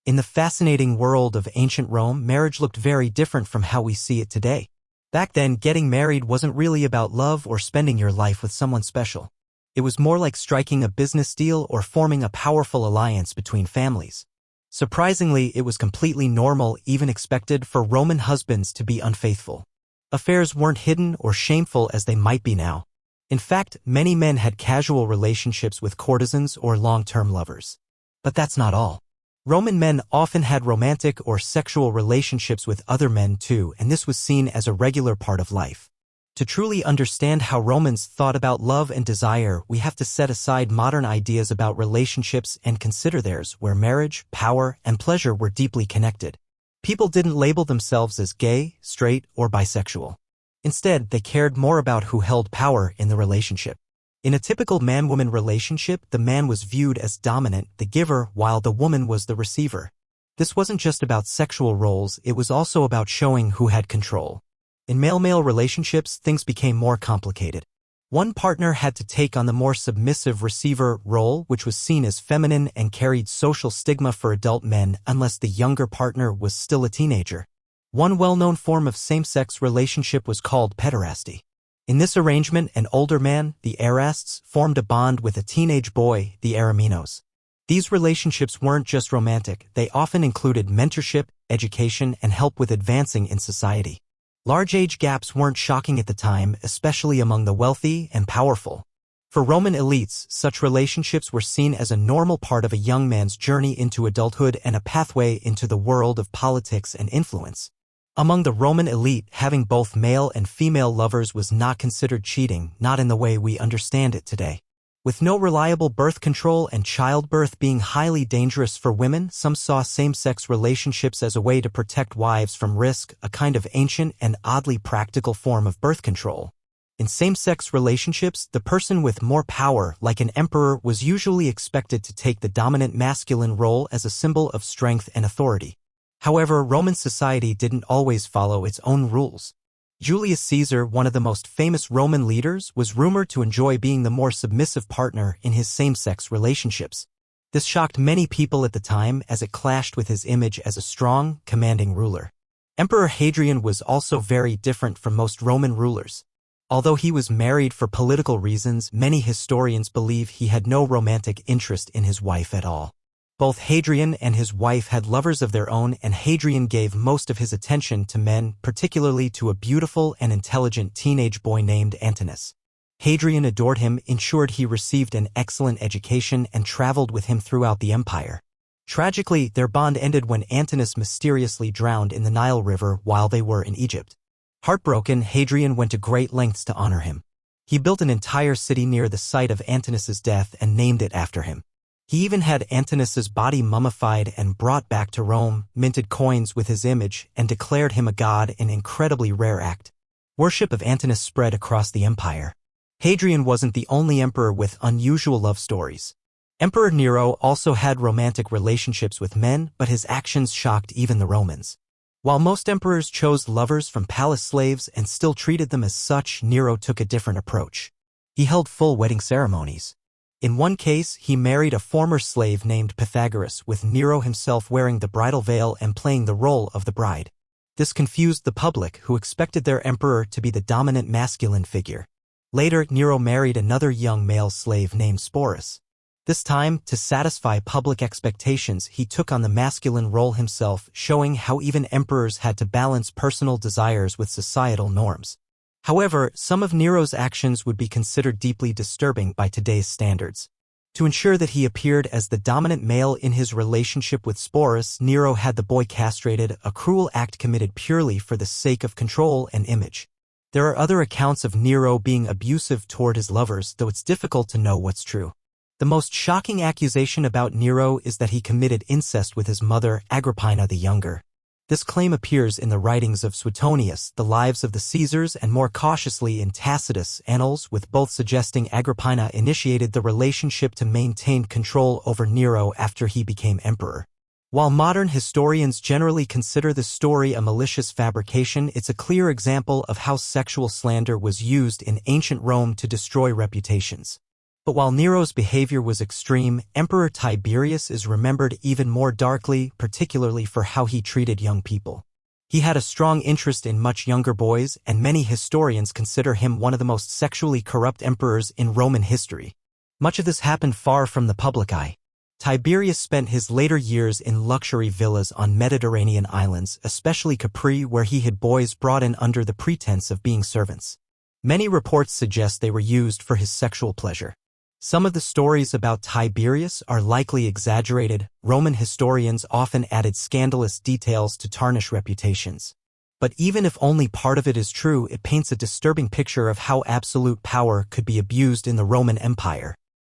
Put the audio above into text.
In the fascinating world of ancient Rome, marriage looked very different from how we see it today. Back then, getting married wasn't really about love or spending your life with someone special. It was more like striking a business deal or forming a powerful alliance between families. Surprisingly, it was completely normal, even expected, for Roman husbands to be unfaithful. Affairs weren't hidden or shameful as they might be now. In fact, many men had casual relationships with courtesans or long-term lovers. But that's not all. Roman men often had romantic or sexual relationships with other men too, and this was seen as a regular part of life. To truly understand how Romans thought about love and desire, we have to set aside modern ideas about relationships and consider theirs, where marriage, power, and pleasure were deeply connected. People didn't label themselves as gay, straight, or bisexual. Instead, they cared more about who held power in the relationship. In a typical man-woman relationship, the man was viewed as dominant, the giver, while the woman was the receiver. This wasn't just about sexual roles, it was also about showing who had control. In male-male relationships, things became more complicated. One partner had to take on the more submissive receiver role, which was seen as feminine and carried social stigma for adult men unless the younger partner was still a teenager. One well-known form of same-sex relationship was called pederasty. In this arrangement, an older man, the erasts, formed a bond with a teenage boy, the eraminos. These relationships weren't just romantic, they often included mentorship, education, and help with advancing in society. Large age gaps weren't shocking at the time, especially among the wealthy and powerful. For Roman elites, such relationships were seen as a normal part of a young man's journey into adulthood and a pathway into the world of politics and influence. Among the Roman elite, having both male and female lovers was not considered cheating, not in the way we understand it today. With no reliable birth control and childbirth being highly dangerous for women, some saw same-sex relationships as a way to protect wives from risk, a kind of ancient and oddly practical form of birth control. In same-sex relationships, the person with more power, like an emperor, was usually expected to take the dominant masculine role as a symbol of strength and authority. However, Roman society didn't always follow its own rules. Julius Caesar, one of the most famous Roman leaders, was rumored to enjoy being the more submissive partner in his same-sex relationships. This shocked many people at the time as it clashed with his image as a strong, commanding ruler. Emperor Hadrian was also very different from most Roman rulers. Although he was married for political reasons, many historians believe he had no romantic interest in his wife at all. Both Hadrian and his wife had lovers of their own, and Hadrian gave most of his attention to men, particularly to a beautiful and intelligent teenage boy named Antinous. Hadrian adored him, ensured he received an excellent education, and traveled with him throughout the empire. Tragically, their bond ended when Antinous mysteriously drowned in the Nile River while they were in Egypt. Heartbroken, Hadrian went to great lengths to honor him. He built an entire city near the site of Antinous' death and named it after him. He even had Antinous' body mummified and brought back to Rome, minted coins with his image, and declared him a god, an incredibly rare act. Worship of Antinous spread across the empire. Hadrian wasn't the only emperor with unusual love stories. Emperor Nero also had romantic relationships with men, but his actions shocked even the Romans. While most emperors chose lovers from palace slaves and still treated them as such, Nero took a different approach. He held full wedding ceremonies. In one case, he married a former slave named Pythagoras, with Nero himself wearing the bridal veil and playing the role of the bride. This confused the public, who expected their emperor to be the dominant masculine figure. Later, Nero married another young male slave named Sporus. This time, to satisfy public expectations, he took on the masculine role himself, showing how even emperors had to balance personal desires with societal norms. However, some of Nero's actions would be considered deeply disturbing by today's standards. To ensure that he appeared as the dominant male in his relationship with Sporus, Nero had the boy castrated, a cruel act committed purely for the sake of control and image. There are other accounts of Nero being abusive toward his lovers, though it's difficult to know what's true. The most shocking accusation about Nero is that he committed incest with his mother, Agrippina the Younger. This claim appears in the writings of Suetonius, the Lives of the Caesars, and more cautiously in Tacitus' Annals, with both suggesting Agrippina initiated the relationship to maintain control over Nero after he became emperor. While modern historians generally consider the story a malicious fabrication, it's a clear example of how sexual slander was used in ancient Rome to destroy reputations. But while Nero's behavior was extreme, Emperor Tiberius is remembered even more darkly, particularly for how he treated young people. He had a strong interest in much younger boys, and many historians consider him one of the most sexually corrupt emperors in Roman history. Much of this happened far from the public eye. Tiberius spent his later years in luxury villas on Mediterranean islands, especially Capri, where he had boys brought in under the pretense of being servants. Many reports suggest they were used for his sexual pleasure. Some of the stories about Tiberius are likely exaggerated. Roman historians often added scandalous details to tarnish reputations. But even if only part of it is true, it paints a disturbing picture of how absolute power could be abused in the Roman Empire.